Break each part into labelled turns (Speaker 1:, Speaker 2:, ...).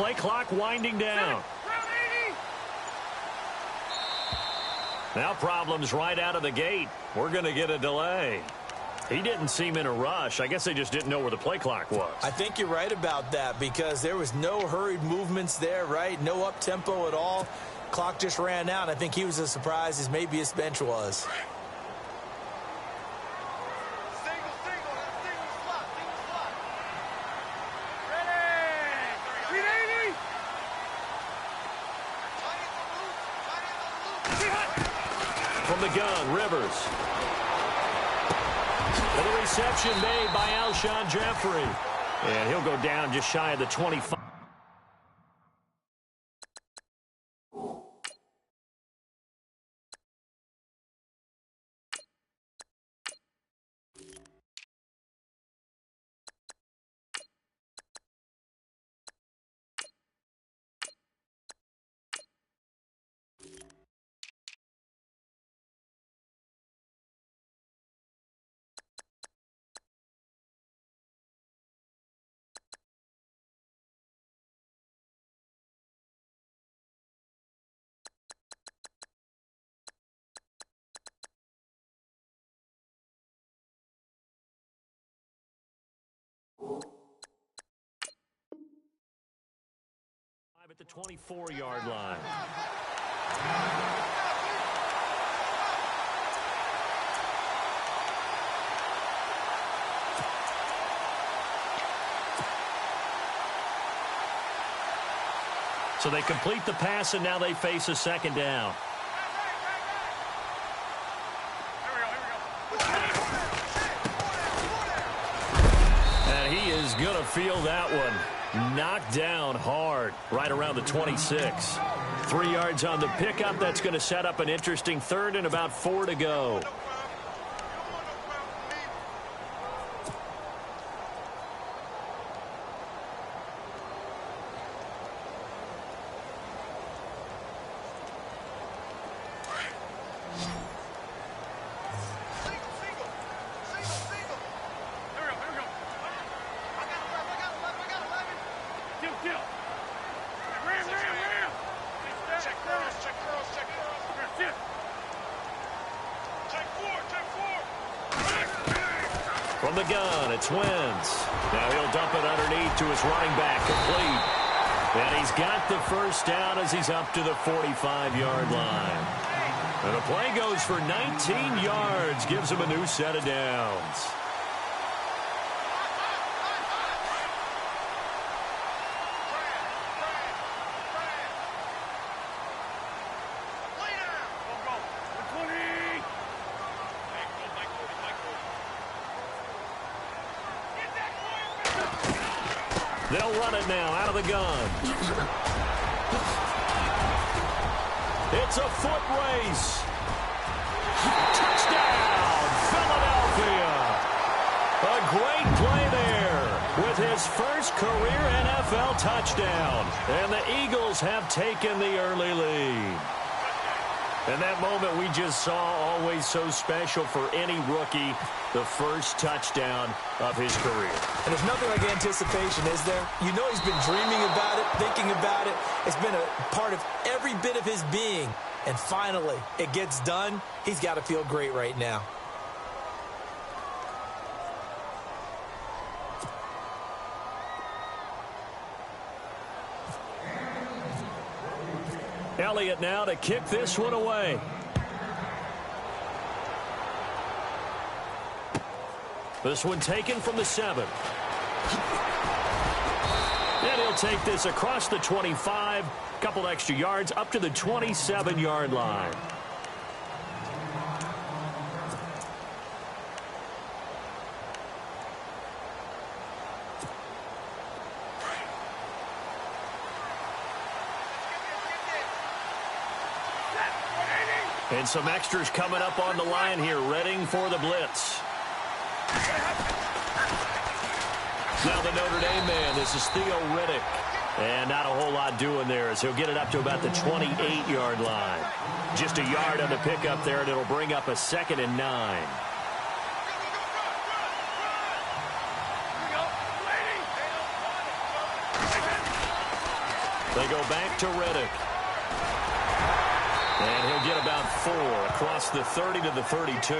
Speaker 1: play clock winding down. Now problems right out of the gate. We're going to get a delay. He didn't seem in a rush. I guess they just didn't know where the play clock was.
Speaker 2: I think you're right about that because there was no hurried movements there, right? No up-tempo at all. Clock just ran out. I think he was as surprised as maybe his bench was.
Speaker 1: From the gun, Rivers. And the reception made by Alshon Jeffrey. And he'll go down just shy of the 25. At the 24-yard line. So they complete the pass, and now they face a second down. And he is going to feel that one. Knocked down hard right around the 26. 3 yards on the pickup. That's going to set up an interesting third and about 4 to go. From the gun, it's Wentz. Now he'll dump it underneath to his running back, complete. And he's got the first down as he's up to the 45-yard line. And the play goes for 19 yards, gives him a new set of downs. They'll run it now out of the gun. It's a foot race. Touchdown, Philadelphia. A great play there with his first career NFL touchdown. And the Eagles have taken the early lead. And that moment we just saw, always so special for any rookie, the first touchdown of his career.
Speaker 2: And there's nothing like anticipation, is there? You know he's been dreaming about it, thinking about it. It's been a part of every bit of his being. And finally, it gets done. He's got to feel great right now.
Speaker 1: Elliott now to kick this one away. This one taken from the 7. And he'll take this across the 25. Couple extra yards up to the 27-yard line. And some extras coming up on the line here, readying for the blitz. Now the Notre Dame man, this is Theo Riddick. And not a whole lot doing there as he'll get it up to about the 28-yard line. Just a yard on the pickup there, and it'll bring up a 2nd and 9. They go back to Reddick. And he'll get about 4 across the 30 to the 32.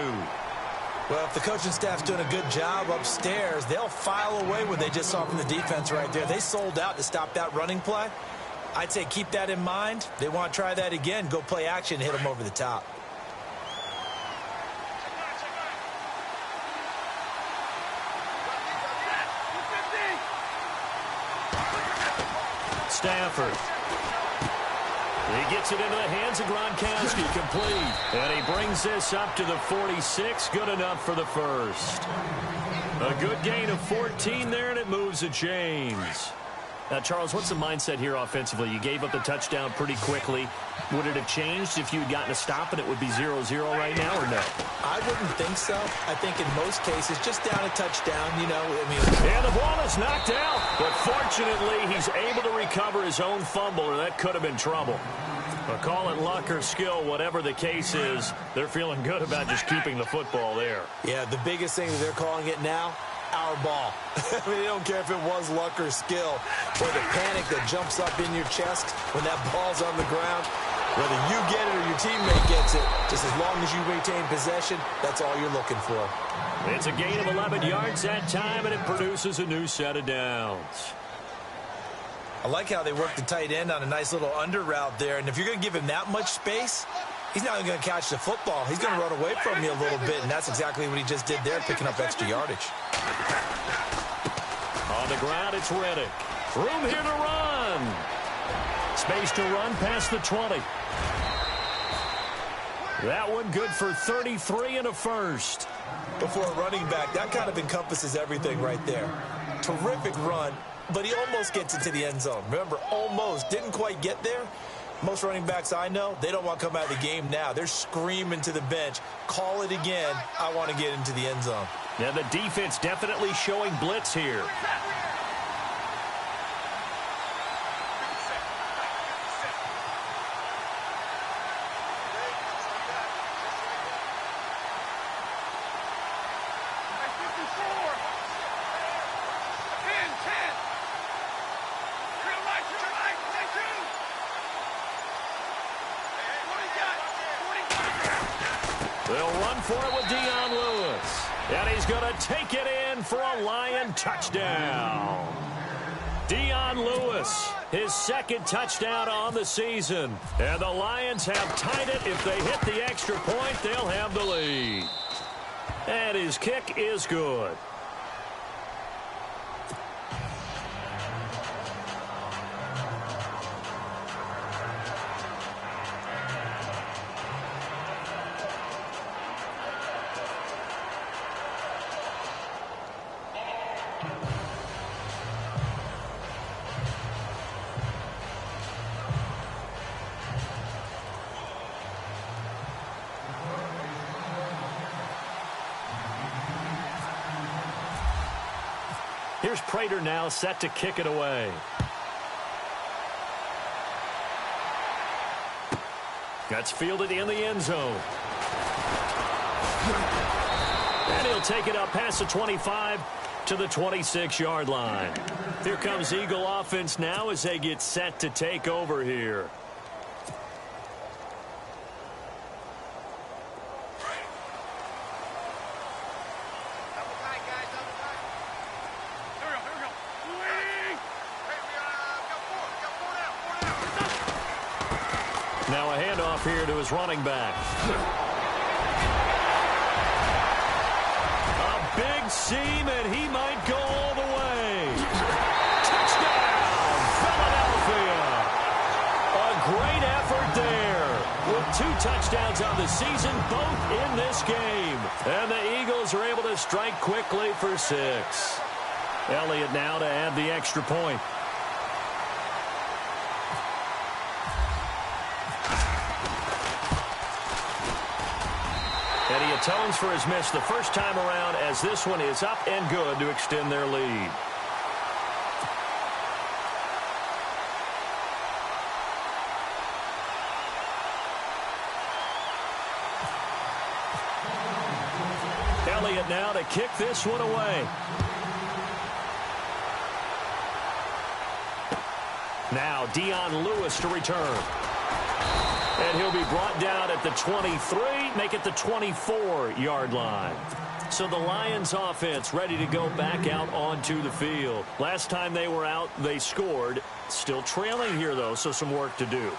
Speaker 2: Well, if the coaching staff's doing a good job upstairs, they'll file away what they just saw from the defense right there. They sold out to stop that running play. I'd say keep that in mind. They want to try that again. Go play action, hit them over the top.
Speaker 1: Stafford. He gets it into the hands of Gronkowski, complete. And he brings this up to the 46, good enough for the first. A good gain of 14 there, and it moves the chains. Now, Charles, what's the mindset here offensively? You gave up the touchdown pretty quickly. Would it have changed if you had gotten a stop and it would be 0-0 right now, or no?
Speaker 2: I wouldn't think so. I think in most cases, just down a touchdown, you know.
Speaker 1: And the ball is knocked out. But fortunately, he's able to recover his own fumble, or that could have been trouble. But call it luck or skill, whatever the case is, they're feeling good about just keeping the football there.
Speaker 2: Yeah, the biggest thing that they're calling it now, our ball. I mean, they don't care if it was luck or skill, or the panic that jumps up in your chest when that ball's on the ground. Whether you get it or your teammate gets it, just as long as you maintain possession, that's all you're looking for.
Speaker 1: It's a gain of 11 yards that time, and it produces a new set of downs.
Speaker 2: I like how they work the tight end on a nice little under route there, and if you're going to give him that much space, he's not even going to catch the football. He's going to run away from you a little bit, and that's exactly what he just did there, picking up extra yardage.
Speaker 1: On the ground, it's Reddick. Room here to run. Space to run past the 20. That one good for 33 and a first.
Speaker 2: Before a running back, that kind of encompasses everything right there. Terrific run, but he almost gets into the end zone. Remember, almost. Didn't quite get there. Most running backs I know, they don't want to come out of the game now. They're screaming to the bench, call it again, I want to get into the end zone.
Speaker 1: Yeah, the defense definitely showing blitz here. They'll run for it with Dion Lewis. And he's going to take it in for a Lion touchdown. Dion Lewis, his second touchdown on the season. And the Lions have tied it. If they hit the extra point, they'll have the lead. And his kick is good. Here's Prater now set to kick it away. That's fielded in the end zone. And he'll take it up past the 25 to the 26-yard line. Here comes Eagle offense now as they get set to take over here. Now a handoff here to his running back. A big seam, and he might go all the way. Touchdown, Philadelphia. A great effort there. With 2 touchdowns on the season, both in this game. And the Eagles are able to strike quickly for 6. Elliott now to add the extra point. And he atones for his miss the first time around, as this one is up and good to extend their lead. Elliott now to kick this one away. Now Dion Lewis to return. And he'll be brought down at the 23, make it the 24-yard line. So the Lions offense ready to go back out onto the field. Last time they were out, they scored. Still trailing here, though, so some work to do.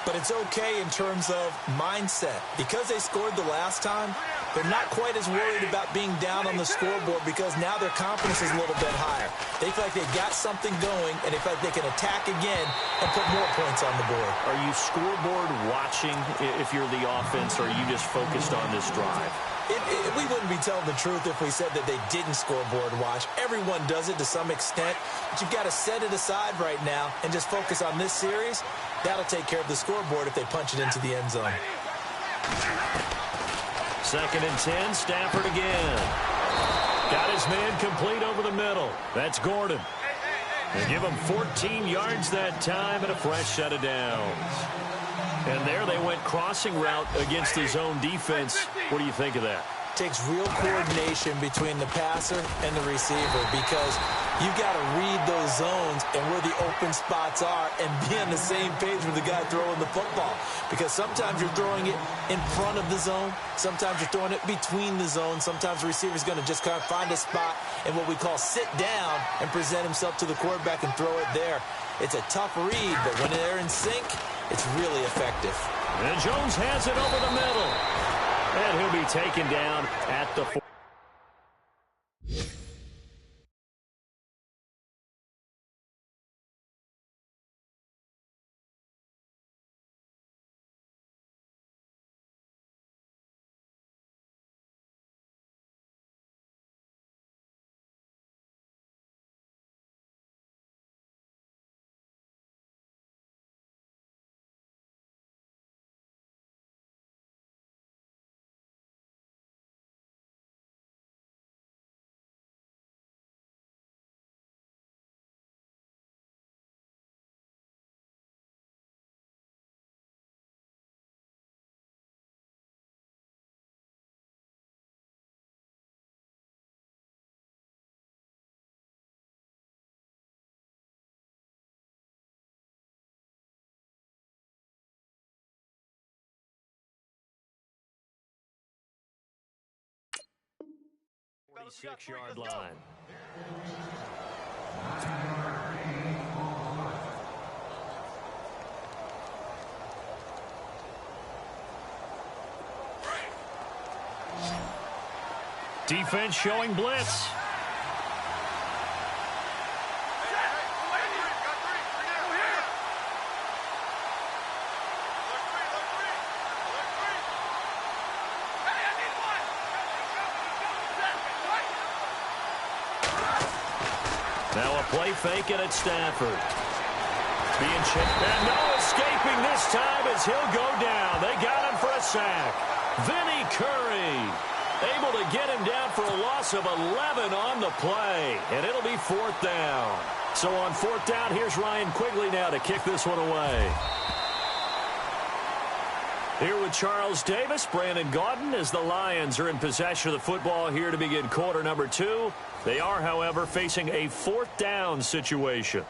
Speaker 2: But it's okay in terms of mindset. Because they scored the last time, they're not quite as worried about being down on the scoreboard because now their confidence is a little bit higher. They feel like they've got something going, and they feel like they can attack again and put more points on the board.
Speaker 1: Are you scoreboard watching if you're the offense, or are you just focused on this drive?
Speaker 2: We wouldn't be telling the truth if we said that they didn't scoreboard watch. Everyone does it to some extent, but you've got to set it aside right now and just focus on this series. That'll take care of the scoreboard if they punch it into the end zone.
Speaker 1: 2nd and 10, Stafford again. Got his man complete over the middle. That's Gordon. They give him 14 yards that time and a fresh set of downs. And there they went crossing route against the zone defense. What do you think of that?
Speaker 2: Takes real coordination between the passer and the receiver because you've got to read those zones and where the open spots are and be on the same page with the guy throwing the football. Because sometimes you're throwing it in front of the zone. Sometimes you're throwing it between the zones. Sometimes the receiver's going to just kind of find a spot and what we call sit down and present himself to the quarterback and throw it there. It's a tough read, but when they're in sync, it's really effective.
Speaker 1: And Jones has it over the middle. And he'll be taken down at the 4. Yard line. Defense showing blitz. Now a play fake and it's Stafford. Being checked. And no escaping this time as he'll go down. They got him for a sack. Vinny Curry able to get him down for a loss of 11 on the play. And it'll be 4th down. So on 4th down, here's Ryan Quigley now to kick this one away. Here with Charles Davis, Brandon Gaudin, as the Lions are in possession of the football here to begin quarter number 2. They are, however, facing a 4th down situation.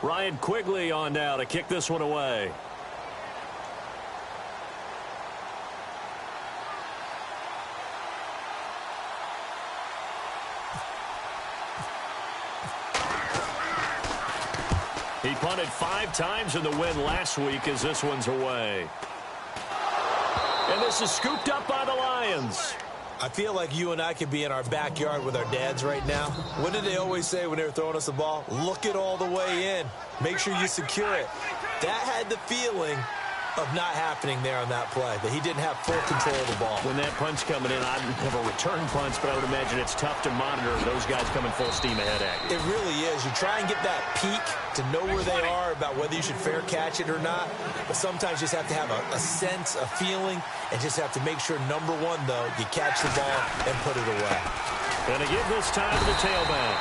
Speaker 1: Ryan Quigley on now to kick this one away. He punted 5 times in the win last week as this one's away. And this is scooped up by the Lions.
Speaker 2: I feel like you and I could be in our backyard with our dads right now. What did they always say when they were throwing us the ball? Look it all the way in. Make sure you secure it. That had the feeling of not happening there on that play, that he didn't have full control of the ball.
Speaker 1: When that punch coming in, I'd have a return punch, but I would imagine it's tough to monitor those guys coming full steam ahead at you.
Speaker 2: It really is. You try and get that peek to know where they are about whether you should fair catch it or not, but sometimes you just have to have a sense, a feeling, and just have to make sure, number one, though, you catch the ball and put it away.
Speaker 1: Going to give this time to the tailback.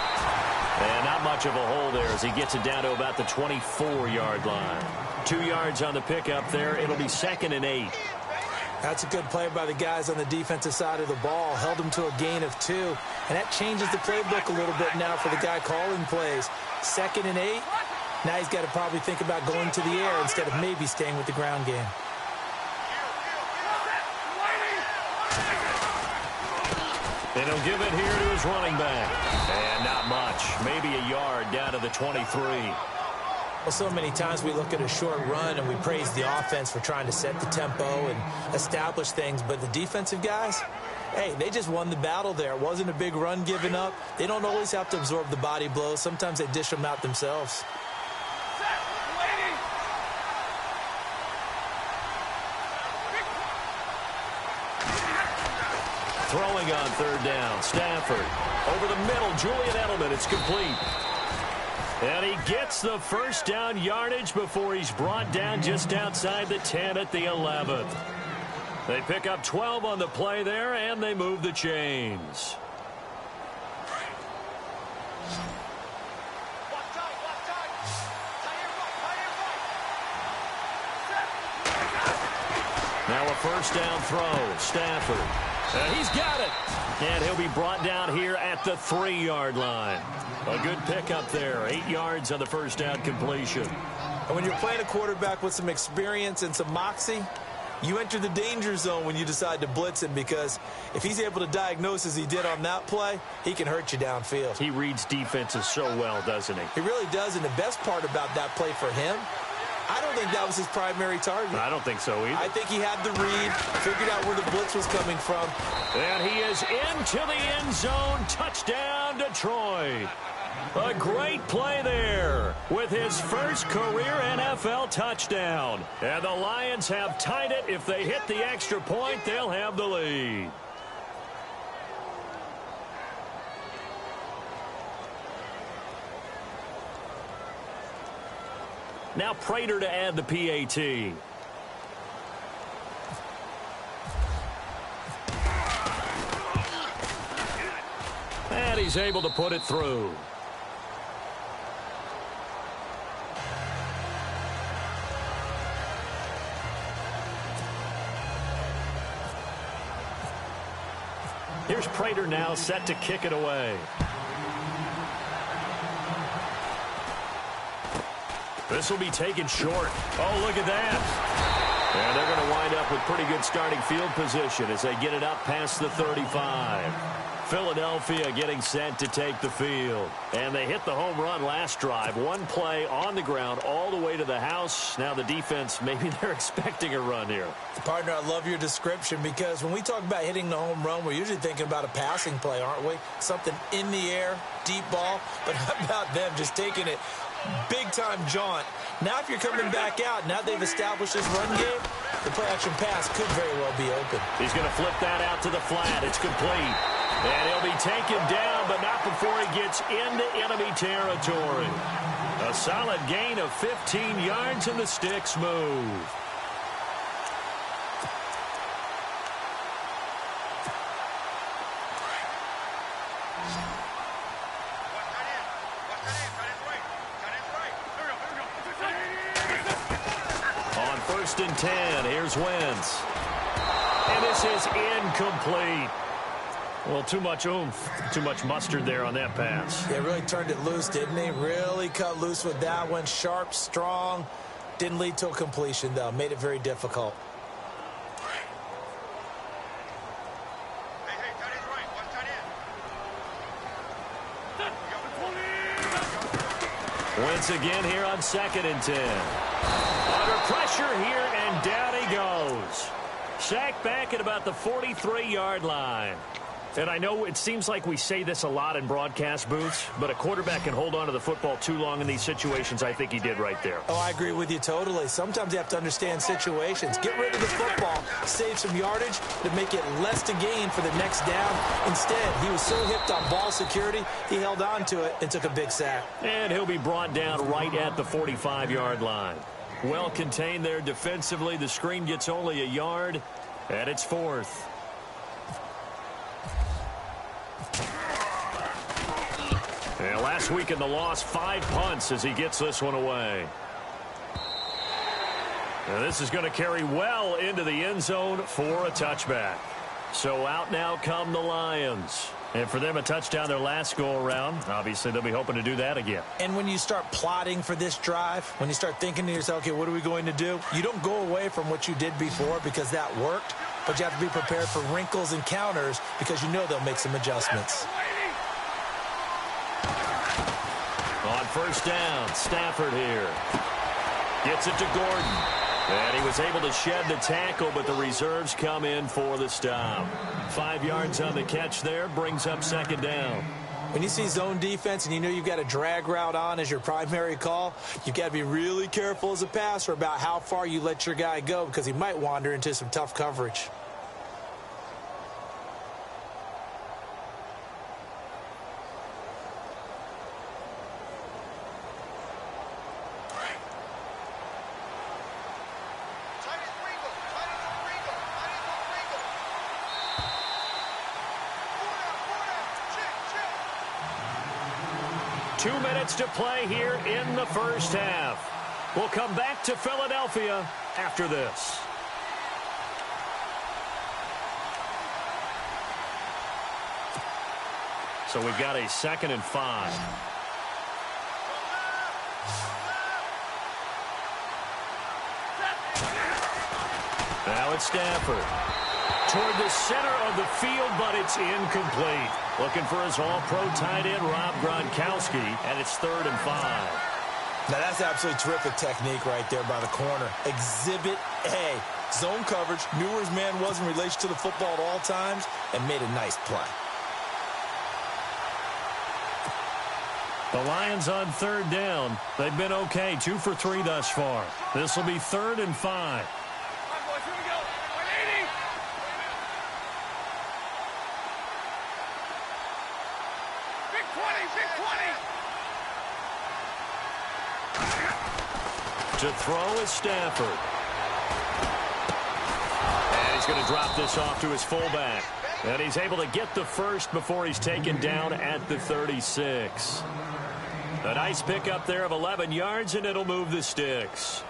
Speaker 1: And not much of a hole there as he gets it down to about the 24-yard line. 2 yards on the pickup there. It'll be 2nd and 8.
Speaker 2: That's a good play by the guys on the defensive side of the ball. Held them to a gain of 2. And that changes the playbook a little bit now for the guy calling plays. 2nd and 8. Now he's got to probably think about going to the air instead of maybe staying with the ground game.
Speaker 1: And he'll give it here to his running back. And not much. Maybe a yard down to the 23.
Speaker 2: Well, so many times we look at a short run and we praise the offense for trying to set the tempo and establish things. But the defensive guys, hey, they just won the battle there. It wasn't a big run given up. They don't always have to absorb the body blows. Sometimes they dish them out themselves.
Speaker 1: Throwing on 3rd down, Stafford. Over the middle, Julian Edelman. It's complete. And he gets the first down yardage before he's brought down just outside the 10 at the 11th. They pick up 12 on the play there, and they move the chains. Now a first down throw, Stafford. He's got it. And he'll be brought down here at the 3-yard line. A good pickup there. 8 yards on the first down completion.
Speaker 2: And when you're playing a quarterback with some experience and some moxie, you enter the danger zone when you decide to blitz him, because if he's able to diagnose as he did on that play, he can hurt you downfield.
Speaker 1: He reads defenses so well, doesn't he?
Speaker 2: He really does, and the best part about that play for him, I don't think that was his primary target.
Speaker 1: I don't think so either.
Speaker 2: I think he had the read, figured out where the blitz was coming from.
Speaker 1: And he is into the end zone. Touchdown, Detroit. A great play there with his first career NFL touchdown. And the Lions have tied it. If they hit the extra point, they'll have the lead. Now Prater to add the PAT. And he's able to put it through. Here's Prater now set to kick it away. This will be taken short. Oh, look at that. And they're going to wind up with pretty good starting field position as they get it up past the 35. Philadelphia getting set to take the field. And they hit the home run last drive. One play on the ground all the way to the house. Now the defense, maybe they're expecting a run here.
Speaker 2: Partner, I love your description, because when we talk about hitting the home run, we're usually thinking about a passing play, aren't we? Something in the air, deep ball. But how about them just taking it big-time jaunt? Now if you're coming back out, now they've established this run game, the play-action pass could very well be open.
Speaker 1: He's going to flip that out to the flat. It's complete. And he'll be taken down, but not before he gets into enemy territory. A solid gain of 15 yards, and the sticks move. On 1st and 10, here's Wentz. And this is incomplete. Well, too much oomph, too much mustard there on that pass.
Speaker 2: Yeah, really turned it loose, didn't he? Really cut loose with that one. Sharp, strong. Didn't lead to a completion, though. Made it very difficult.
Speaker 1: Wentz again here on 2nd and 10. Under pressure here, and down he goes. Sacked back at about the 43-yard line. And I know it seems like we say this a lot in broadcast booths, but a quarterback can hold on to the football too long in these situations. I think he did right there.
Speaker 2: Oh, I agree with you totally. Sometimes you have to understand situations. Get rid of the football, save some yardage to make it less to gain for the next down. Instead, he was so hipped on ball security, he held on to it and took a big sack.
Speaker 1: And he'll be brought down right at the 45-yard line. Well contained there defensively. The screen gets only a yard, and it's 4th. And last week in the loss, 5 punts as he gets this one away. And this is going to carry well into the end zone for a touchback. So out now come the Lions. And for them, a touchdown their last go-around. Obviously, they'll be hoping to do that again.
Speaker 2: And when you start plotting for this drive, when you start thinking to yourself, okay, what are we going to do? You don't go away from what you did before because that worked, but you have to be prepared for wrinkles and counters because you know they'll make some adjustments.
Speaker 1: On first down, Stafford here. Gets it to Gordon. And he was able to shed the tackle, but the reserves come in for the stop. 5 yards on the catch there, brings up second down.
Speaker 2: When you see zone defense and you know you've got a drag route on as your primary call, you've got to be really careful as a passer about how far you let your guy go because he might wander into some tough coverage.
Speaker 1: Two minutes to play here in the first half. We'll come back to Philadelphia after this. So we've got a 2nd and 5. Now it's Stafford. Toward the center of the field, but it's incomplete. Looking for his all-pro tight end, Rob Gronkowski, and it's 3rd and 5.
Speaker 2: Now, that's absolutely terrific technique right there by the corner. Exhibit A. Zone coverage, knew where his man was in relation to the football at all times, and made a nice play.
Speaker 1: The Lions on 3rd down. They've been okay, 2 for 3 thus far. This will be 3rd and 5. To throw is Stafford. And he's going to drop this off to his fullback. And he's able to get the first before he's taken down at the 36. A nice pickup there of 11 yards, and it'll move the sticks.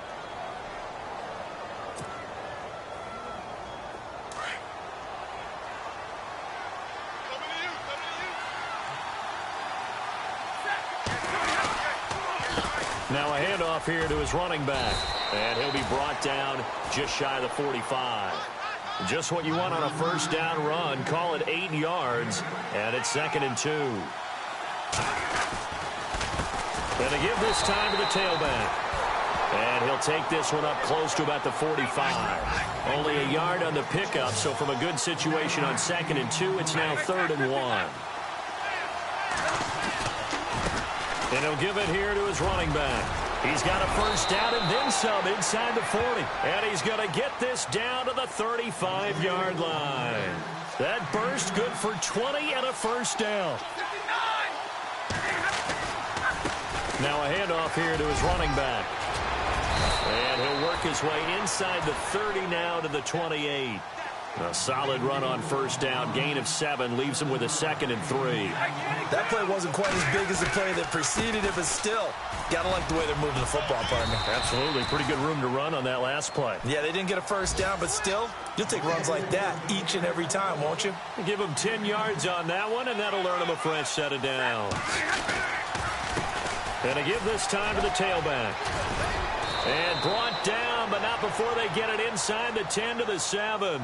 Speaker 1: Now a handoff here to his running back. And he'll be brought down just shy of the 45. Just what you want on a first down run. Call it 8 yards. And it's 2nd and 2. And they give this time to the tailback. And he'll take this one up close to about the 45. Only a yard on the pickup, so from a good situation on 2nd and 2, it's now 3rd and 1. And he'll give it here to his running back. He's got a first down and then some inside the 40. And he's going to get this down to the 35-yard line. That burst good for 20 and a first down. Now a handoff here to his running back. And he'll work his way inside the 30 now to the 28. A solid run on first down. Gain of 7 leaves him with a 2nd and 3.
Speaker 2: That play wasn't quite as big as the play that preceded it, but still, got to like the way they're moving the football, partner.
Speaker 1: Absolutely. Pretty good room to run on that last play.
Speaker 2: Yeah, they didn't get a first down, but still, you'll take runs like that each and every time, won't you?
Speaker 1: Give him 10 yards on that one, and that'll earn him a fresh set of downs. And to give this time to the tailback. And brought down, but not before they get it inside the 10 to the 7.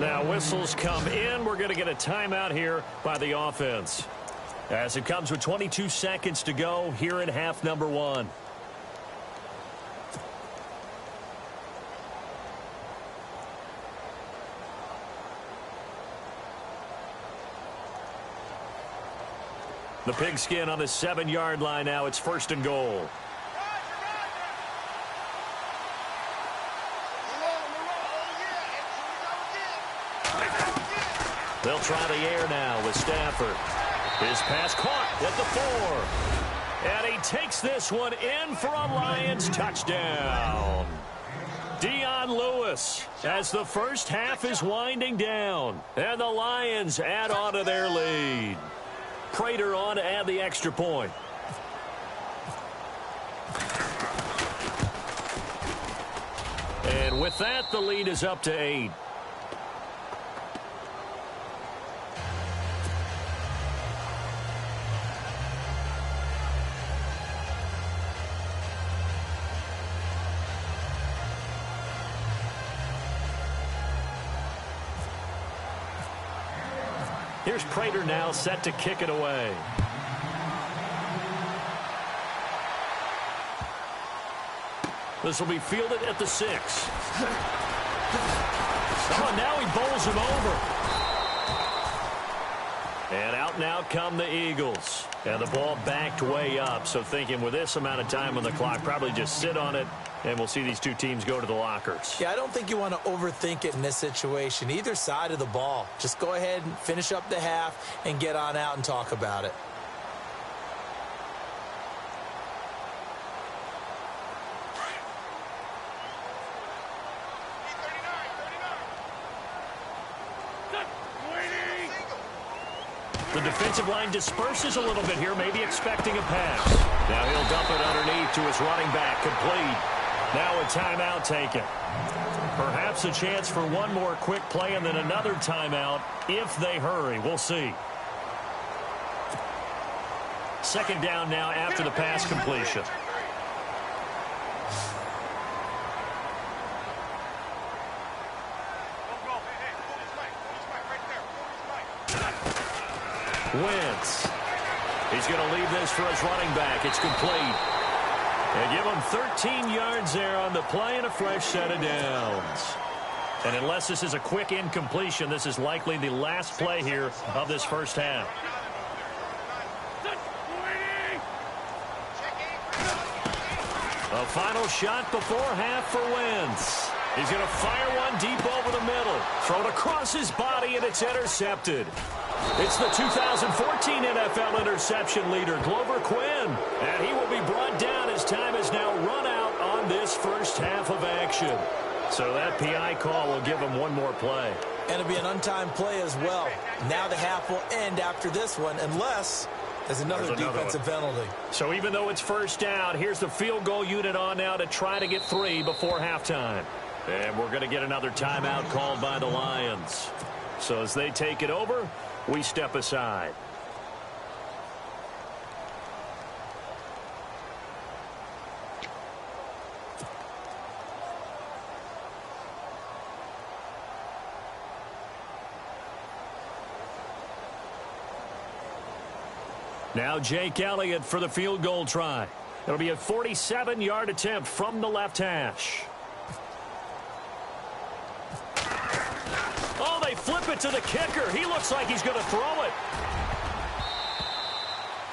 Speaker 1: Now whistles come in. We're going to get a timeout here by the offense. As it comes with 22 seconds to go here in half number 1. The pigskin on the 7-yard line now. It's 1st and goal. They'll try the air now with Stafford. His pass caught at the 4. And he takes this one in for a Lions touchdown. Dion Lewis as the first half is winding down. And the Lions add on to their lead. Prater on to add the extra point. And with that, the lead is up to 8. Here's Prater now set to kick it away. This will be fielded at the 6. Oh, now he bowls him over. And out now come the Eagles. And the ball backed way up. So thinking with this amount of time on the clock, probably just sit on it. And we'll see these two teams go to the lockers.
Speaker 2: Yeah, I don't think you want to overthink it in this situation. Either side of the ball. Just go ahead and finish up the half and get on out and talk about it.
Speaker 1: The defensive line disperses a little bit here, maybe expecting a pass. Now he'll dump it underneath to his running back, complete. Now a timeout taken. Perhaps a chance for one more quick play and then another timeout if they hurry. We'll see. Second down now after the pass completion. Wentz. He's going to leave this for his running back. It's complete. And give him 13 yards there on the play and a fresh set of downs. And unless this is a quick incompletion, this is likely the last play here of this first half. A final shot before half for Wentz. He's going to fire one deep over the middle. Thrown across his body, and it's intercepted. It's the 2014 NFL interception leader, Glover Quinn. And he will be brought down as time has now run out on this first half of action. So that PI call will give him one more play.
Speaker 2: And it'll be an untimed play as well. Now the half will end after this one, unless there's another defensive penalty.
Speaker 1: So even though it's first down, here's the field goal unit on now to try to get 3 before halftime. And we're going to get another timeout called by the Lions. So as they take it over, we step aside. Now Jake Elliott for the field goal try. It'll be a 47-yard attempt from the left hash. Oh, they flip it to the kicker. He looks like he's going to throw it.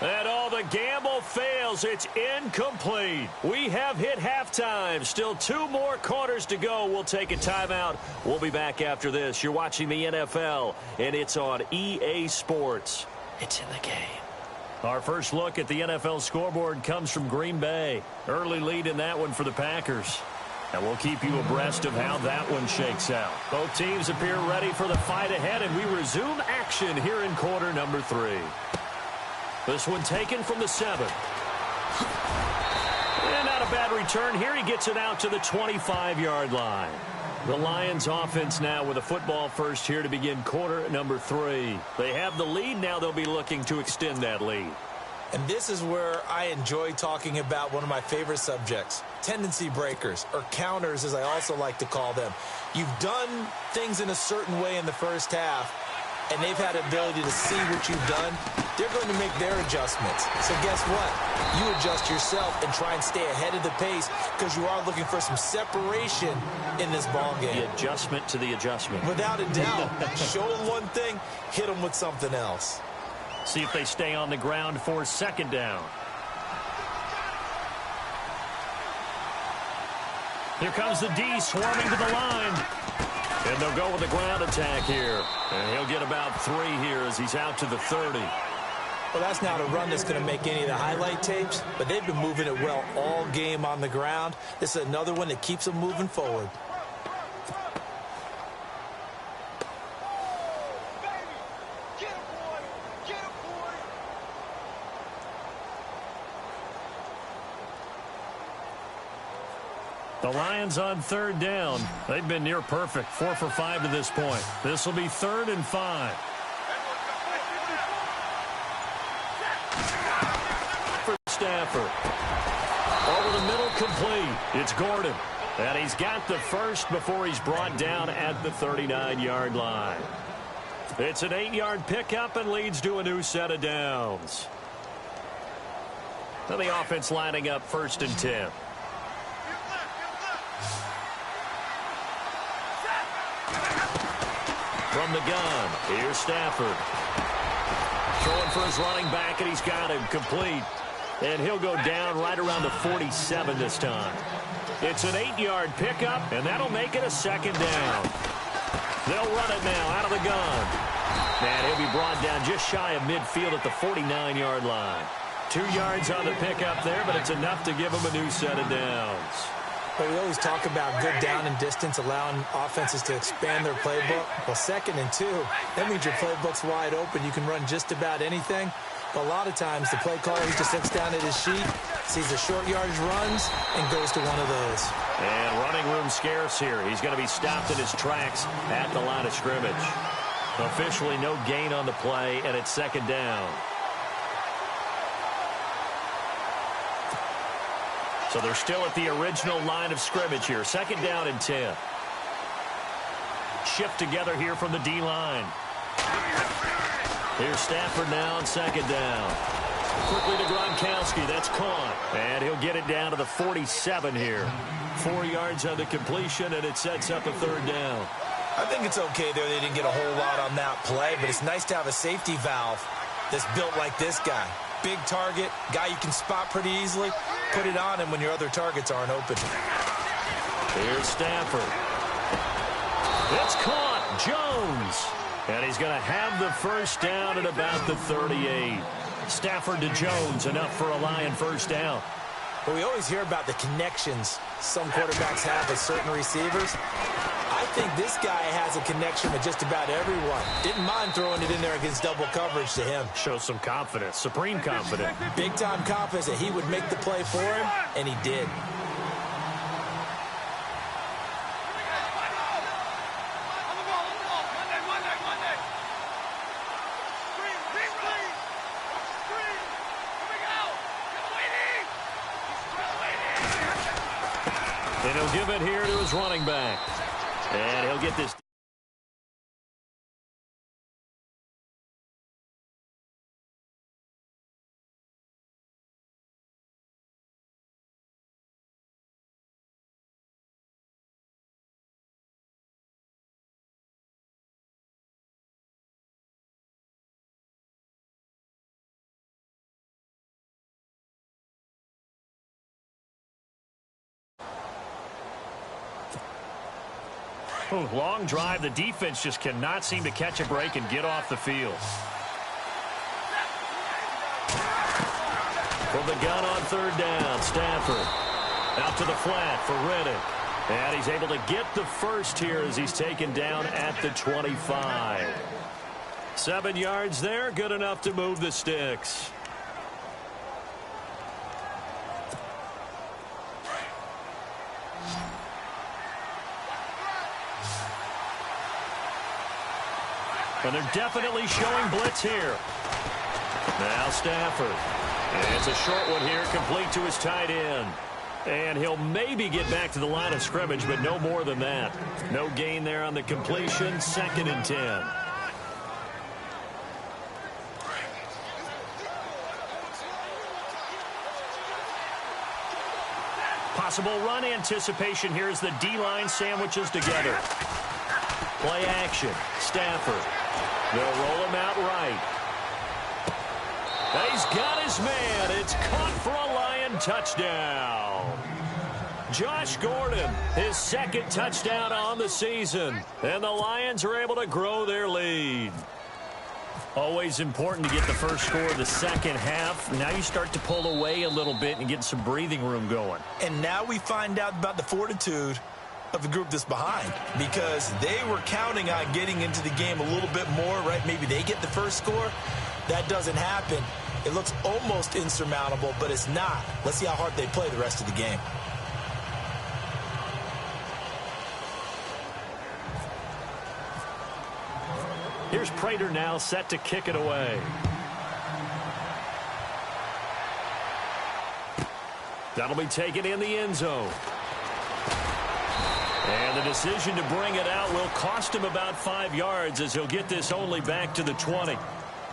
Speaker 1: And the gamble fails. It's incomplete. We have hit halftime. Still 2 more quarters to go. We'll take a timeout. We'll be back after this. You're watching the NFL, and it's on EA Sports. It's in the game. Our first look at the NFL scoreboard comes from Green Bay. Early lead in that one for the Packers. And we'll keep you abreast of how that one shakes out. Both teams appear ready for the fight ahead, and we resume action here in quarter number 3. This one taken from the 7. And not a bad return here. He gets it out to the 25-yard line. The Lions offense now with a football first here to begin quarter number 3. They have the lead. Now they'll be looking to extend that lead.
Speaker 2: And this is where I enjoy talking about one of my favorite subjects, tendency breakers, or counters as I also like to call them. You've done things in a certain way in the first half, and they've had the ability to see what you've done. They're going to make their adjustments. So guess what? You adjust yourself and try and stay ahead of the pace because you are looking for some separation in this ball game.
Speaker 1: The adjustment to the adjustment.
Speaker 2: Without a doubt. Show them one thing, hit them with something else.
Speaker 1: See if they stay on the ground for second down. Here comes the D swarming to the line. And they'll go with the ground attack here. And he'll get about 3 here as he's out to the 30.
Speaker 2: Well, that's not a run that's going to make any of the highlight tapes, but they've been moving it well all game on the ground. This is another one that keeps them moving forward.
Speaker 1: The Lions on third down. They've been near perfect, 4 for 5 to this point. This will be 3rd and 5. For Stafford. Over the middle, complete. It's Gordon. And he's got the first before he's brought down at the 39-yard line. It's an 8-yard pickup and leads to a new set of downs. Now the offense lining up 1st and 10. From the gun, here's Stafford. Throwing for his running back, and he's got him complete. And he'll go down right around the 47 this time. It's an 8-yard pickup, and that'll make it a 2nd down. They'll run it now out of the gun. And he'll be brought down just shy of midfield at the 49-yard line. 2 yards on the pickup there, but it's enough to give him a new set of downs.
Speaker 2: But we always talk about good down and distance, allowing offenses to expand their playbook. Well, 2nd and 2, that means your playbook's wide open. You can run just about anything. But a lot of times, the play caller, he just looks down at his sheet, sees the short yardage runs, and goes to one of those.
Speaker 1: And running room scarce here. He's going to be stopped in his tracks at the line of scrimmage. Officially no gain on the play, and it's 2nd down. So they're still at the original line of scrimmage here. 2nd down and 10. Shift together here from the D-line. Here's Stafford now on 2nd down. Quickly to Gronkowski. That's caught. And he'll get it down to the 47 here. 4 yards on the completion, and it sets up a 3rd down.
Speaker 2: I think it's okay there. They didn't get a whole lot on that play, but it's nice to have a safety valve that's built like this guy. Big target, guy you can spot pretty easily. Put it on him when your other targets aren't open.
Speaker 1: Here's Stafford. It's caught. Jones. And he's going to have the 1st down at about the 38. Stafford to Jones, enough for a Lion 1st down.
Speaker 2: But we always hear about the connections some quarterbacks have with certain receivers. I think this guy has a connection with just about everyone. Didn't mind throwing it in there against double coverage to him.
Speaker 1: Shows some confidence, supreme confidence.
Speaker 2: Big-time confidence that he would make the play for him, and he did.
Speaker 1: And he'll give it here to his running back. And he'll get this. Ooh, long drive. The defense just cannot seem to catch a break and get off the field. From the gun on 3rd down, Stafford. Out to the flat for Riddick. And he's able to get the 1st here as he's taken down at the 25. 7 yards there, good enough to move the sticks. And they're definitely showing blitz here. Now Stafford. And it's a short one here, complete to his tight end. And he'll maybe get back to the line of scrimmage, but no more than that. No gain there on the completion, 2nd and 10. Possible run anticipation here as the D-line sandwiches together. Play action. Stafford. They'll roll him out right. And he's got his man. It's caught for a Lion touchdown. Josh Gordon, his 2nd touchdown on the season. And the Lions are able to grow their lead. Always important to get the first score of the second half. Now you start to pull away a little bit and get some breathing room going.
Speaker 2: And now we find out about the fortitude of the group that's behind, because they were counting on getting into the game a little bit more, right? Maybe they get the first score. That doesn't happen. It looks almost insurmountable, but it's not. Let's see how hard they play the rest of the game.
Speaker 1: Here's Prater now set to kick it away. That'll be taken in the end zone. And the decision to bring it out will cost him about 5 yards as he'll get this only back to the 20.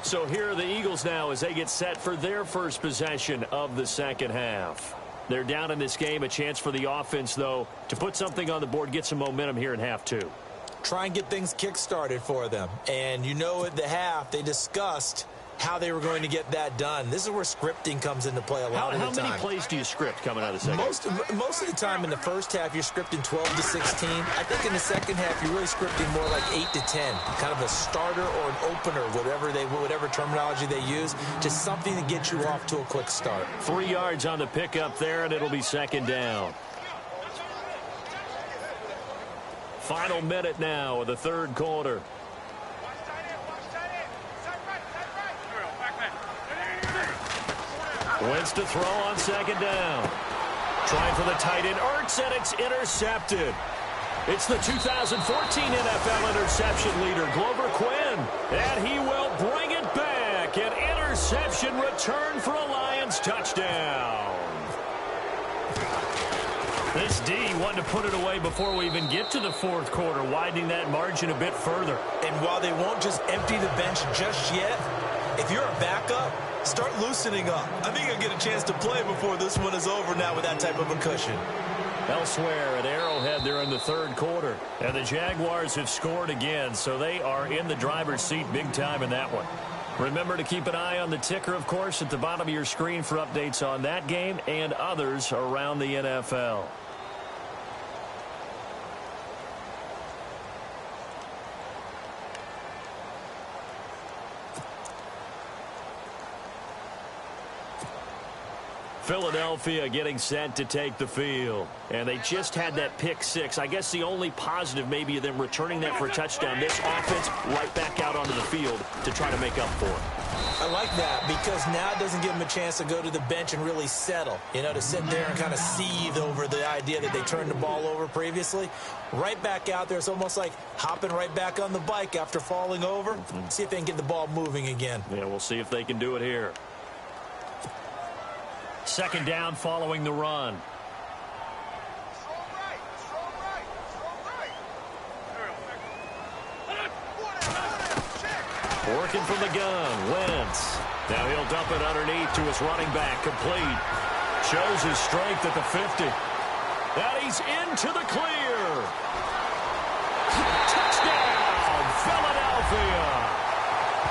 Speaker 1: So here are the Eagles now as they get set for their first possession of the second half. They're down in this game. A chance for the offense, though, to put something on the board, get some momentum here in half two.
Speaker 2: Try and get things kick-started for them. And you know at the half they discussed how they were going to get that done. This is where scripting comes into play a lot of the time.
Speaker 1: How many plays do you script coming out of the second?
Speaker 2: Most of the time in the first half, you're scripting 12 to 16. I think in the second half, you're really scripting more like 8 to 10. Kind of a starter or an opener, whatever terminology they use. Just something to get you off to a quick start.
Speaker 1: 3 yards on the pickup there, and it'll be second down. Final minute now of the third quarter. Wentz to throw on second down. Trying for the tight end, Ertz, and it's intercepted. It's the 2014 NFL interception leader, Glover Quinn, and he will bring it back. An interception return for a Lions touchdown. This D wanted to put it away before we even get to the fourth quarter, widening that margin a bit further.
Speaker 2: And while they won't just empty the bench just yet, if you're a backup, start loosening up. I think you'll get a chance to play before this one is over now with that type of a cushion.
Speaker 1: Elsewhere at Arrowhead, they're in the third quarter. And the Jaguars have scored again, so they are in the driver's seat big time in that one. Remember to keep an eye on the ticker, of course, at the bottom of your screen for updates on that game and others around the NFL. Philadelphia getting set to take the field. And they just had that pick six. I guess the only positive maybe of them returning that for a touchdown. This offense right back out onto the field to try to make up for it.
Speaker 2: I like that because now it doesn't give them a chance to go to the bench and really settle. You know, to sit there and kind of seethe over the idea that they turned the ball over previously. Right back out there. It's almost like hopping right back on the bike after falling over. See if they can get the ball moving again.
Speaker 1: Yeah, we'll see if they can do it here. Second down following the run. Working from the gun, Wentz. Now he'll dump it underneath to his running back, complete. Shows his strength at the 50. And he's into the clear. Touchdown, Philadelphia.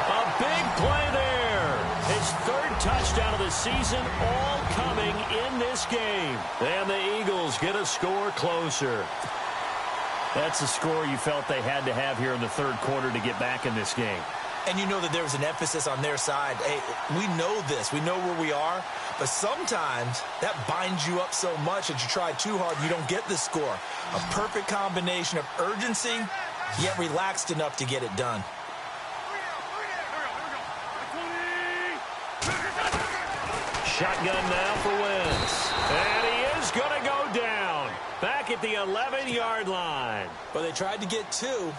Speaker 1: A big play there. His third touchdown of the season, all coming in this game. And the Eagles get a score closer. That's the score you felt they had to have here in the third quarter to get back in this game.
Speaker 2: And you know that there was an emphasis on their side. Hey, we know this. We know where we are. But sometimes that binds you up so much that you try too hard, you don't get the score. A perfect combination of urgency, yet relaxed enough to get it done.
Speaker 1: Shotgun now for Wentz. And he is going to go down. Back at the 11-yard line.
Speaker 2: But they tried to get two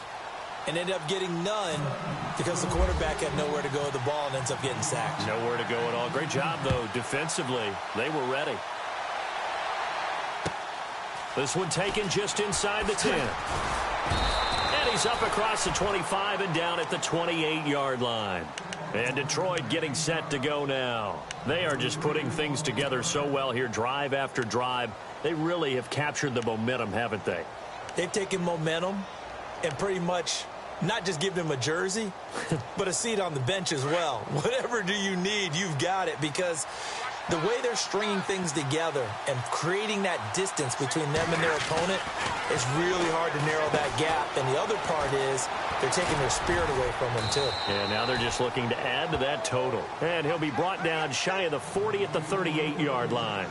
Speaker 2: and ended up getting none because the quarterback had nowhere to go with the ball and ends up getting sacked.
Speaker 1: Nowhere to go at all. Great job, though, defensively. They were ready. This one taken just inside the 10. And he's up across the 25 and down at the 28-yard line. And Detroit getting set to go now. They are just putting things together so well here, drive after drive. They really have captured the momentum, haven't they?
Speaker 2: They've taken momentum and pretty much not just given him a jersey, but a seat on the bench as well. Whatever do you need, you've got it, because the way they're stringing things together and creating that distance between them and their opponent is really hard to narrow that gap. And the other part is they're taking their spirit away from them, too.
Speaker 1: And now they're just looking to add to that total. And he'll be brought down shy of the 40 at the 38-yard line.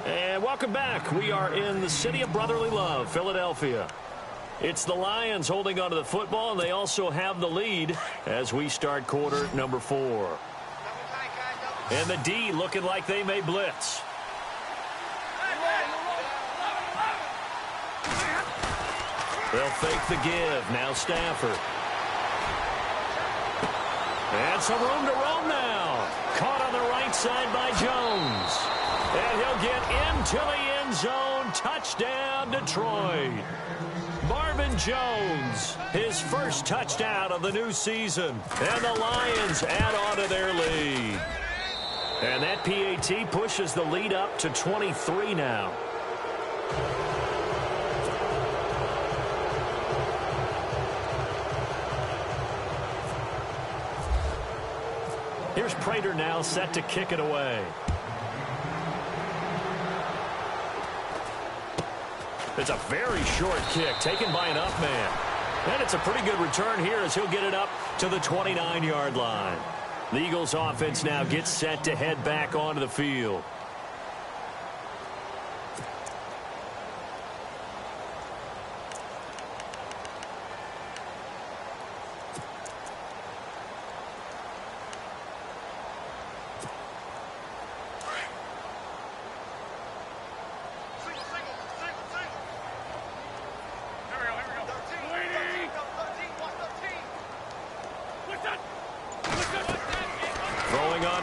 Speaker 1: And welcome back. We are in the city of brotherly love, Philadelphia. It's the Lions holding onto the football, and they also have the lead as we start quarter number 4. And the D looking like they may blitz. They'll fake the give. Now Stafford. And some room to roam now. Caught on the right side by Jones. And he'll get into the end zone. Touchdown, Detroit. Marvin Jones, his first touchdown of the new season. And the Lions add on to their lead. And that PAT pushes the lead up to 23 now. Here's Prater now set to kick it away. It's a very short kick taken by an up man. And it's a pretty good return here as he'll get it up to the 29-yard line. The Eagles offense now gets set to head back onto the field.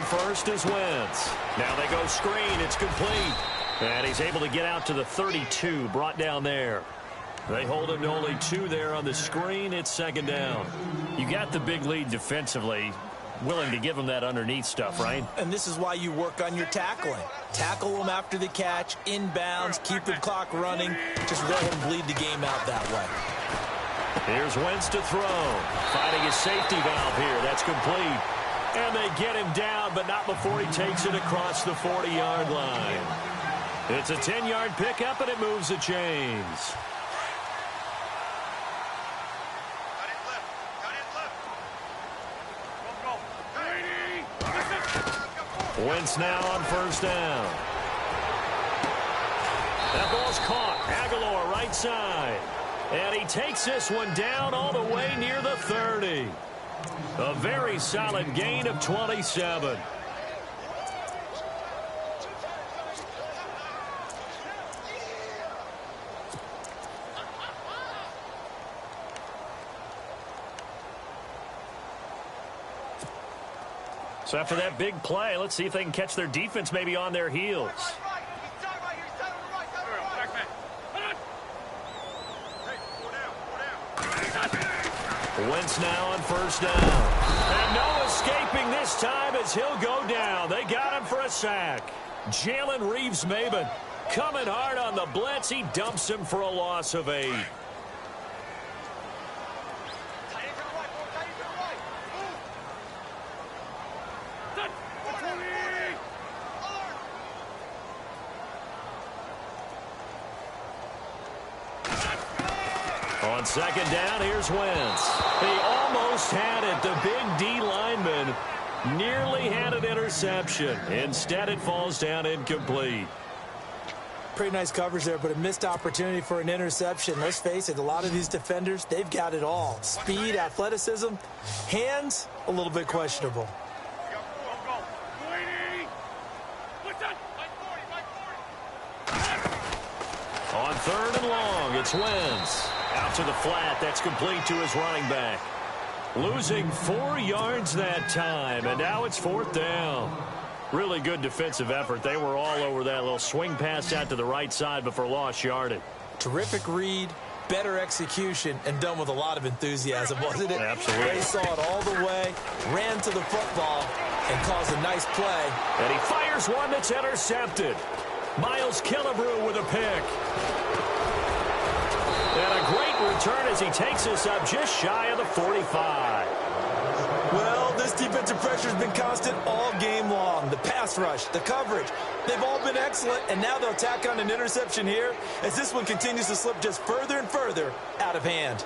Speaker 1: First is Wentz. Now they go screen. It's complete. And he's able to get out to the 32, brought down there. They hold him to only 2 there on the screen. It's second down. You got the big lead defensively. Willing to give him that underneath stuff, right?
Speaker 2: And this is why you work on your tackling. Tackle them after the catch, inbounds, keep the clock running. Just let him bleed the game out that way.
Speaker 1: Here's Wentz to throw. Finding his safety valve here. That's complete. And they get him down, but not before he takes it across the 40-yard line. It's a 10-yard pickup, and it moves the chains. Wentz now on first down. That ball's caught. Aguilar right side. And he takes this one down all the way near the 30. A very solid gain of 27. So after that big play, let's see if they can catch their defense maybe on their heels. Wentz now on first down. And no escaping this time as he'll go down. They got him for a sack. Jalen Reeves-Maybin coming hard on the blitz. He dumps him for a loss of 8. On second down, here's Wentz. He almost had it. The big D lineman nearly had an interception. Instead, it falls down incomplete.
Speaker 2: Pretty nice coverage there, but a missed opportunity for an interception. Let's face it, a lot of these defenders, they've got it all. Speed, athleticism, hands, a little bit questionable.
Speaker 1: On third and long, it's Wentz. Out to the flat. That's complete to his running back. Losing 4 yards that time, and now it's fourth down. Really good defensive effort. They were all over that little swing pass out to the right side before lost yardage.
Speaker 2: Terrific read, better execution, and done with a lot of enthusiasm, wasn't it?
Speaker 1: Absolutely.
Speaker 2: They saw it all the way, ran to the football, and caused a nice play.
Speaker 1: And he fires one that's intercepted. Miles Killebrew with a pick. And a great return as he takes us up just shy of the 45.
Speaker 2: Well, this defensive pressure has been constant all game long. The pass rush, the coverage, they've all been excellent, and now they'll tack on an interception here as this one continues to slip just further and further out of hand.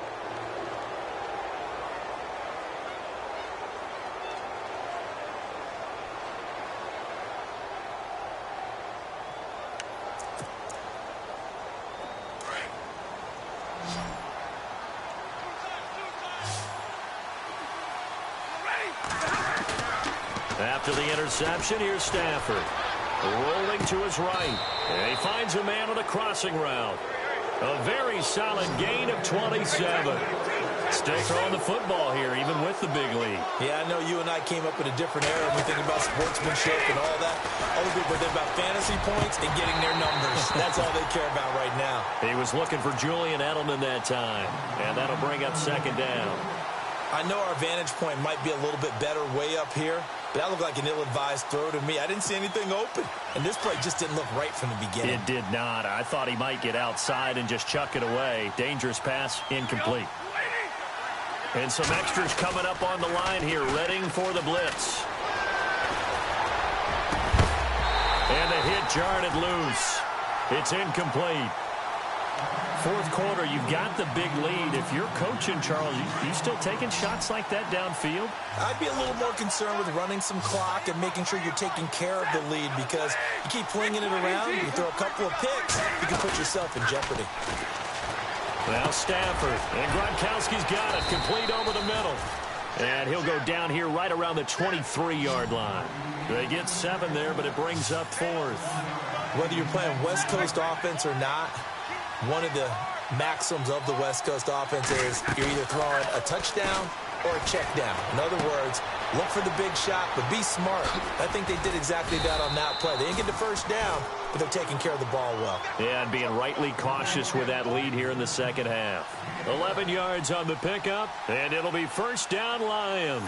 Speaker 1: After the interception, here's Stafford. Rolling to his right. And he finds a man on a crossing route. A very solid gain of 27. Still throwing the football here, even with the big lead.
Speaker 2: Yeah, I know you and I came up in a different era when we think about sportsmanship and all that. Other people think about fantasy points and getting their numbers. That's all they care about right now.
Speaker 1: He was looking for Julian Edelman that time, and that'll bring up second down.
Speaker 2: I know our vantage point might be a little bit better way up here, but that looked like an ill-advised throw to me. I didn't see anything open, and this play just didn't look right from the beginning.
Speaker 1: It did not. I thought he might get outside and just chuck it away. Dangerous pass, incomplete. And some extras coming up on the line here, readying for the blitz. And the hit jarred it loose. It's incomplete. Fourth quarter, you've got the big lead. If you're coaching, Charles, you still taking shots like that downfield?
Speaker 2: I'd be a little more concerned with running some clock and making sure you're taking care of the lead, because you keep flinging it around, you throw a couple of picks, you can put yourself in jeopardy.
Speaker 1: Now Stafford, and Gronkowski's got it, complete over the middle. And he'll go down here right around the 23-yard line. They get 7 there, but it brings up 4th.
Speaker 2: Whether you're playing West Coast offense or not, one of the maxims of the West Coast offense is you're either throwing a touchdown or a check down. In other words, look for the big shot, but be smart. I think they did exactly that on that play. They didn't get the first down, but they're taking care of the ball well.
Speaker 1: Yeah, and being rightly cautious with that lead here in the second half. 11 yards on the pickup, and it'll be first down Lions.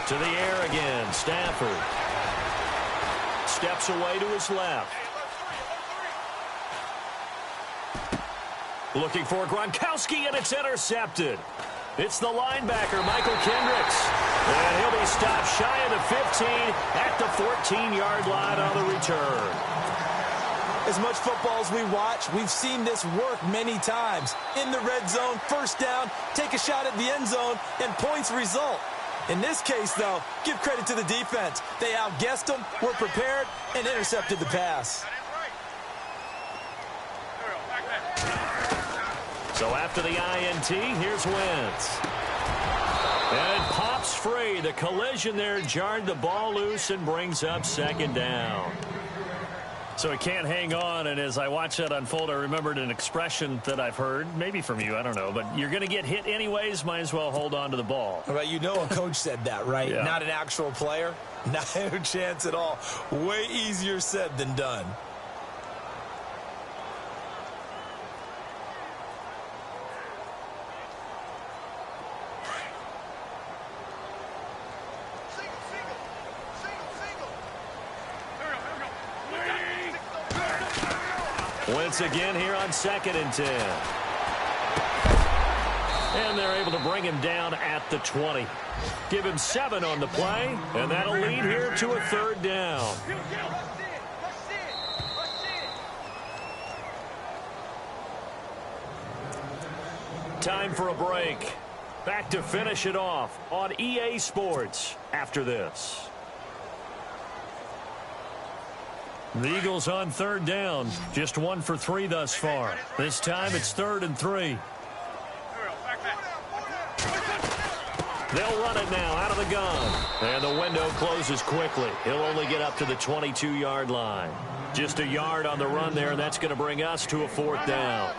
Speaker 1: To the air again, Stafford. Steps away to his left. Looking for Gronkowski, and it's intercepted. It's the linebacker, Michael Kendricks. And he'll be stopped shy of the 15 at the 14-yard line on the return.
Speaker 2: As much football as we watch, we've seen this work many times. In the red zone, first down, take a shot at the end zone, and points result. In this case, though, give credit to the defense. They outguessed them, were prepared, and intercepted the pass.
Speaker 1: So after the INT, here's Wentz. And it pops free. The collision there jarred the ball loose and brings up second down. So he can't hang on, and as I watch that unfold, I remembered an expression that I've heard, maybe from you, I don't know, but you're going to get hit anyways, might as well hold on to the ball.
Speaker 2: Right, you know a coach said that, right?
Speaker 1: Yeah. Not
Speaker 2: an actual player? Not a chance at all. Way easier said than done.
Speaker 1: Wentz again here on 2nd and 10. And they're able to bring him down at the 20. Give him 7 on the play, and that'll lead here to a 3rd down. Time for a break. Back to finish it off on EA Sports after this. The Eagles on 3rd down. Just 1 for 3 thus far. This time it's 3rd and 3. They'll run it now out of the gun. And the window closes quickly. He'll only get up to the 22-yard line. Just a yard on the run there, and that's going to bring us to a 4th down.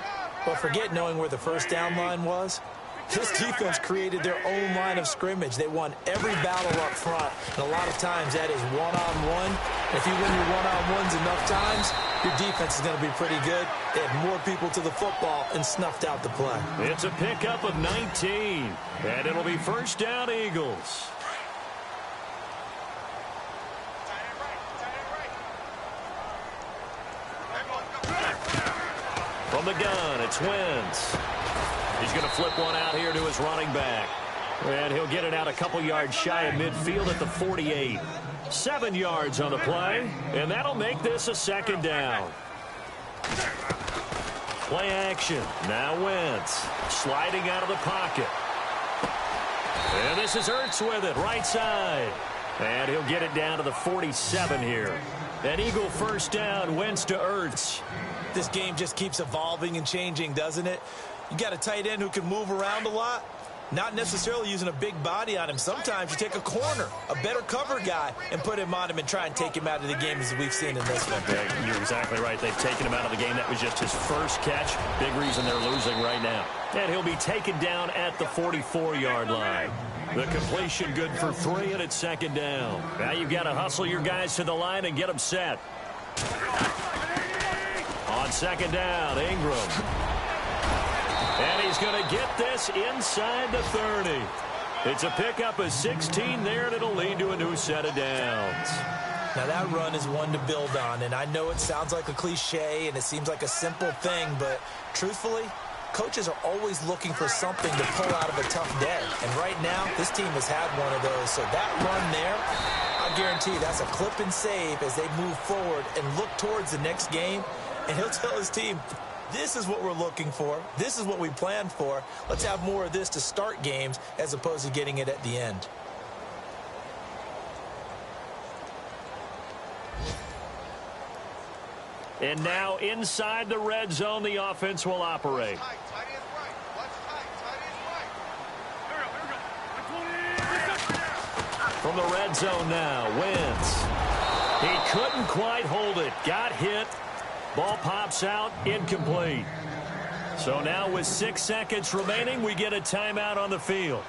Speaker 2: Well, forget knowing where the first down line was. This defense created their own line of scrimmage. They won every battle up front, and a lot of times that is one-on-one. If you win your one-on-ones enough times, your defense is going to be pretty good. They had more people to the football and snuffed out the play.
Speaker 1: It's a pickup of 19, and it'll be first down Eagles. From the gun, it's Wentz. He's going to flip one out here to his running back. And he'll get it out a couple yards shy of midfield at the 48. 7 yards on the play, and that'll make this a 2nd down. Play action. Now Wentz sliding out of the pocket. And this is Ertz with it, right side. And he'll get it down to the 47 here. An Eagle first down, Wentz to Ertz.
Speaker 2: This game just keeps evolving and changing, doesn't it? You got a tight end who can move around a lot. Not necessarily using a big body on him. Sometimes you take a corner, a better cover guy, and put him on him and try and take him out of the game as we've seen in this one.
Speaker 1: Yeah, you're exactly right. They've taken him out of the game. That was just his first catch. Big reason they're losing right now. And he'll be taken down at the 44-yard line. The completion good for 3, and it's second down. Now you've got to hustle your guys to the line and get them set. On second down, Ingram. And he's going to get this inside the 30. It's a pickup of 16 there, and it'll lead to a new set of downs.
Speaker 2: Now that run is one to build on, and I know it sounds like a cliche and it seems like a simple thing, but truthfully, coaches are always looking for something to pull out of a tough day. And right now, this team has had one of those. So that run there, I guarantee that's a clip and save as they move forward and look towards the next game. And he'll tell his team, this is what we're looking for. This is what we planned for. Let's have more of this to start games as opposed to getting it at the end.
Speaker 1: And now inside the red zone, the offense will operate. From the red zone now, Wentz. He couldn't quite hold it. Got hit. Ball pops out, incomplete. So now with 6 seconds remaining, we get a timeout on the field.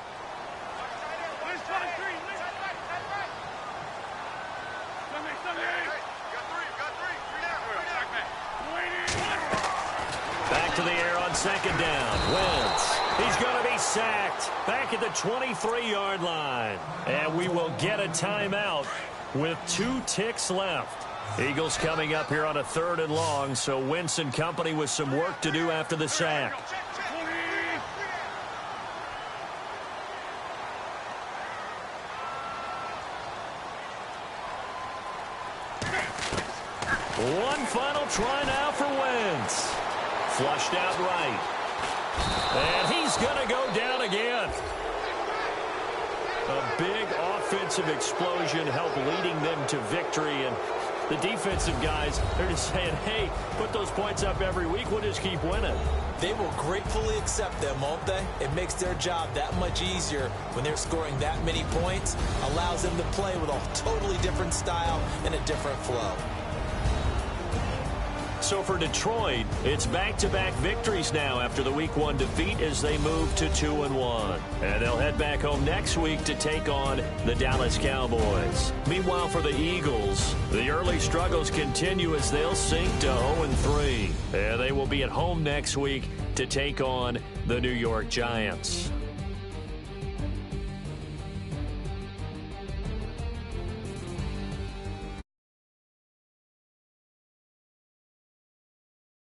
Speaker 1: Back to the air on second down. Wentz. He's going to be sacked. Back at the 23-yard line. And we will get a timeout with 2 ticks left. Eagles coming up here on a 3rd and long, so Wentz and company with some work to do after the sack. One final try now for Wentz. Flushed out right. And he's going to go down again. A big offensive explosion helped leading them to victory, and the defensive guys, they're just saying, hey, put those points up every week. We'll just keep winning.
Speaker 2: They will gratefully accept them, won't they? It makes their job that much easier when they're scoring that many points. Allows them to play with a totally different style and a different flow.
Speaker 1: So for Detroit, it's back-to-back victories now after the Week 1 defeat as they move to 2-1. And they'll head back home next week to take on the Dallas Cowboys. Meanwhile, for the Eagles, the early struggles continue as they'll sink to 0-3. And they will be at home next week to take on the New York Giants.